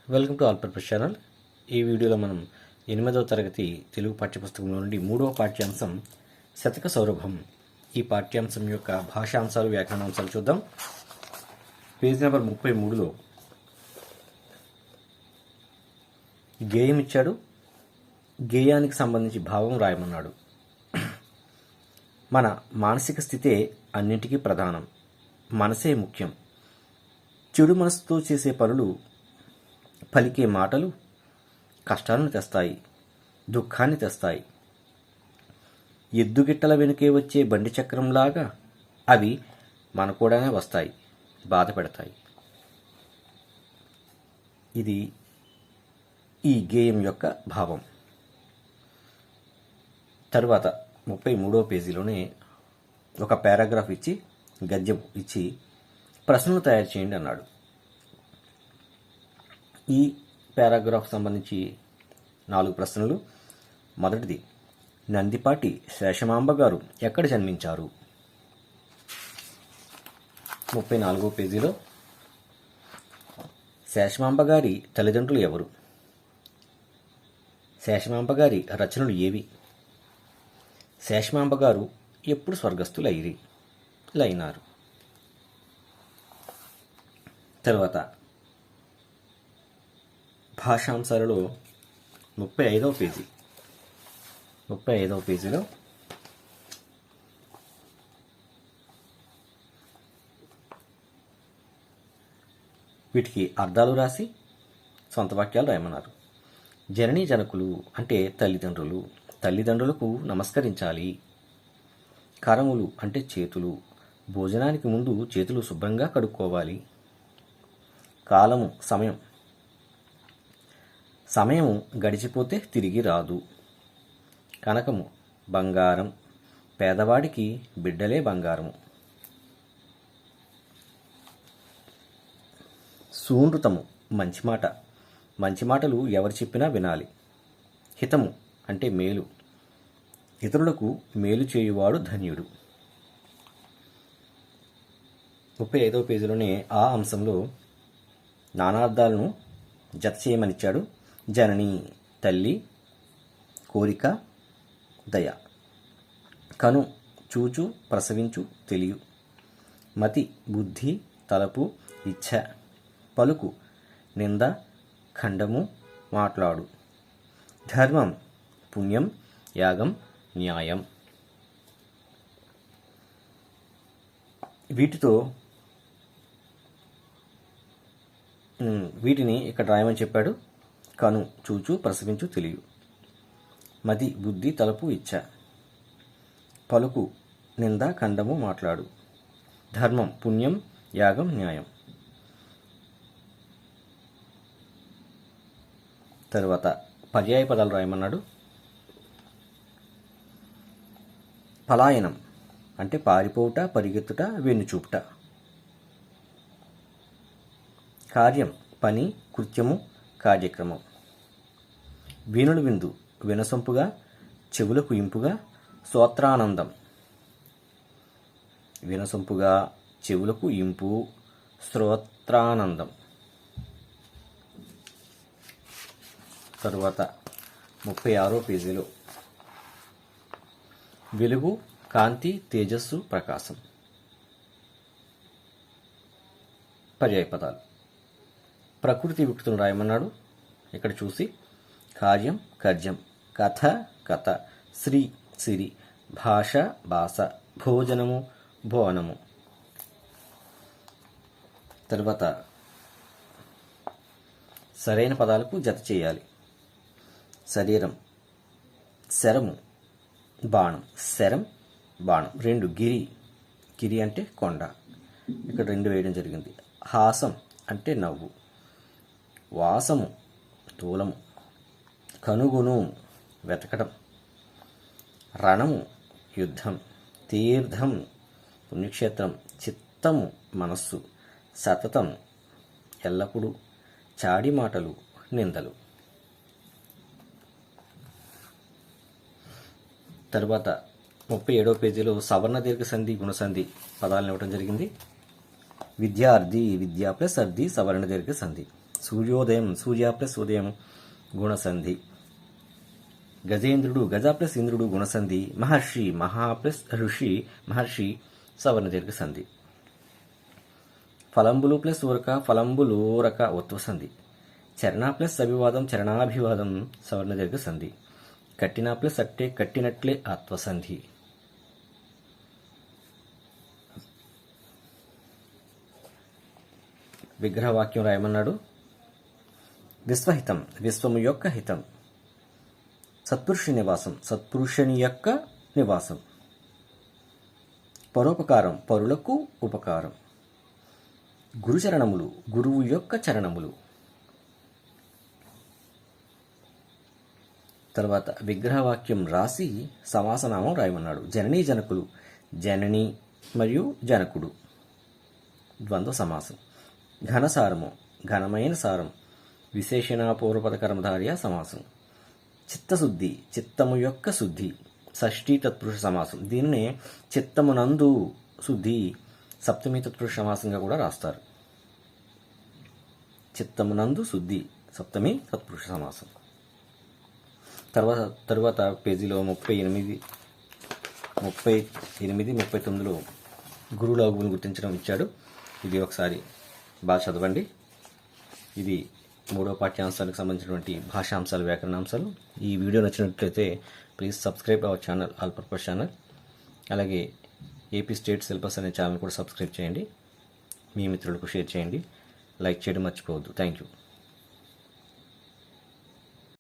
Welcome to all purpose channel. ఈ వీడియోలో మనం 8వ తరగతి తెలుగు పాఠ్యపుస్తకంలో నుండి 3వ పాఠ్యాంశం శతక సౌరభం. ఈ పాఠ్యాంశం యొక్క భాషాంశాలు, వ్యాకరణాంశాలు చూద్దాం. పేజ్ నెంబర్ 33లో గేయం ఇచ్చాడు. గేయానికి సంబంధించి భావం రాయమన్నాడు. మన మానసిక స్థితే అన్నింటికీ ప్రధానం. మనసే ముఖ్యం. చెడు మనసుతో చేసే పనులు, పలికే మాటలు కష్టాలను తెస్తాయి, దుఃఖాన్ని తెస్తాయి. ఎద్దుగిట్టల వెనుకే వచ్చే బండి చక్రంలాగా అవి మన కూడానే వస్తాయి, బాధ పెడతాయి. ఇది ఈ గేయం యొక్క భావం. తరువాత 33వ పేజీలోనే ఒక పారాగ్రాఫ్ ఇచ్చి, గద్యం ఇచ్చి ప్రశ్నలు తయారు చేయండి అన్నాడు. ఈ పారాగ్రాఫ్ సంబంధించి 4 ప్రశ్నలు. మొదటిది, నందిపాటి శేషమాంబ గారు ఎక్కడ జన్మించారు? 34వ పేజీలో శేషమాంబ గారి తల్లిదండ్రులు ఎవరు? శేషమాంబ గారి రచనలు ఏవి? శేషమాంబ గారు ఎప్పుడు స్వర్గస్థులైనారు? తర్వాత భాషాంశాలలో 35వ పేజీలో వీటికి అర్థాలు రాసి సొంత వాక్యాలు రాయమన్నారు. జననీ జనకులు అంటే తల్లిదండ్రులు. తల్లిదండ్రులకు నమస్కరించాలి. కరములు అంటే చేతులు. భోజనానికి ముందు చేతులు శుభ్రంగా కడుక్కోవాలి. కాలము సమయం గడిచిపోతే తిరిగి రాదు. కనకము బంగారం. పేదవాడికి బిడ్డలే బంగారము. సూనృతము మంచి మాట. మంచి మాటలు ఎవరు చెప్పినా వినాలి. హితము అంటే మేలు. ఇతరులకు మేలు చేయువాడు ధన్యుడు. 35వ పేజీలోనే ఆ అంశంలో నానార్థాలను జత చేయమనిచ్చాడు. జనని తల్లి, కోరిక, దయ. కను చూచు, ప్రసవించు, తెలియు. మతి బుద్ధి, తలపు, ఇచ్ఛ. పలుకు నింద, ఖండము, మాట్లాడు. ధర్మం పుణ్యం, యాగం, న్యాయం. వీటిని ఇక్కడ రాయమని చెప్పాడు. కను చూచు, ప్రసవించు, తెలియు. మతి బుద్ధి, తలపు, ఇచ్ఛ. పలుకు నింద, ఖండము, మాట్లాడు. ధర్మం పుణ్యం, యాగం, న్యాయం. తరువాత పర్యాయ పదాలు రాయమన్నాడు. పలాయనం అంటే పారిపోవుట, పరిగెత్తుట, వెన్నుచూపుట. కార్యం పని, కృత్యము, కార్యక్రమం. వీణుల విందు వినసొంపుగా, చెవులకు ఇంపుగా, స్తోత్రానందం. వినసొంపుగా, చెవులకు ఇంపు, స్తోత్రానందం. తరువాత 36వ పేజీలో వెలుగు, కాంతి, తేజస్సు, ప్రకాశం. పర్యాయ పదాలు. ప్రకృతి వికృతులను రాయమన్నాడు. ఇక్కడ చూసి కార్యం కర్జం, కథ కథ, శ్రీ సిరి, భాష భాష, భోజనము భోనము. తర్వాత సరైన పదాలకు జత చేయాలి. శరీరం శరము, బాణం. శరం బాణం. 2 గిరి అంటే కొండ. ఇక్కడ 2 వేయడం జరిగింది. హాసం అంటే నవ్వు. వాసము స్థూలము. కనుగొను వెతకడం. రణము యుద్ధం. తీర్థం పుణ్యక్షేత్రం. చిత్తము మనస్సు. సతతం ఎల్లప్పుడూ. చాడి మాటలు నిందలు. తరువాత 37వ పేజీలో సవర్ణ దీర్ఘ సంధి, గుణసంధి పదాలను ఇవ్వడం జరిగింది. విద్యార్థి, విద్యా ప్లస్ అర్థి, సవర్ణ దీర్ఘ సంధి. సూర్యోదయం, సూర్య ప్లస్ ఉదయం గుణసంధి. గజేంద్రుడు, గజ ప్లస్ ఇంద్రుడు గుణసంధి. మహర్షి, మహా ప్లస్ ఋషి మహర్షి సవర్ణ దీర్ఘ సంధి. ఫలంబులు ప్లస్ ఊరక, ఫలంబులూరక ఉత్వ సంధి. చరణ ప్లస్ అభివాదం, చరణాభివాదం సవర్ణ దీర్ఘ సంధి. కట్టిన ప్లస్ అట్టే, కట్టినట్లే ఆత్వసంధి. విగ్రహవాక్యం రాయమన్నాడు. విశ్వహితం, విశ్వము యొక్క హితం. సత్పురుషుని నివాసం, సత్పురుషుని యొక్క నివాసం. పరోపకారం, పరులకు ఉపకారం. గురుచరణములు, గురువు యొక్క చరణములు. తర్వాత విగ్రహవాక్యం రాసి సమాసనామం రాయమన్నాడు. జననీ జనకులు, జనని మరియు జనకుడు ద్వంద్వ సమాసం. ఘనసారము, ఘనమైన సారం. విశేషణ పూర్వపదకర్మధార్య సమాసం. చిత్తశుద్ధి, చిత్తము యొక్క శుద్ధి. షష్ఠీ తత్పురుష సమాసం. దీన్నే చిత్తమునందు శుద్ధి సప్తమి తత్పురుష సమాసంగా కూడా రాస్తారు. చిత్తమునందు శుద్ధి సప్తమి తత్పురుష సమాసం. తరువాత పేజీలో 38, 39లో గురువు లఘువును గుర్తించడం ఇచ్చాడు. ఇది ఒకసారి బాగా చదవండి. ఇది 3వ పాఠ్యాంశానికి సంబంధించినటువంటి భాషాంశాలు, వ్యాకరణాంశాలు. ఈ వీడియో నచ్చినట్లయితే please subscribe our channel, all purpose channel. అలాగే ఏపీ స్టేట్ సిలబస్ అనే ఛానల్ కూడా సబ్స్క్రైబ్ చేయండి. మీ మిత్రులకు షేర్ చేయండి. లైక్ చేయడం మర్చిపోవద్దు. Thank you.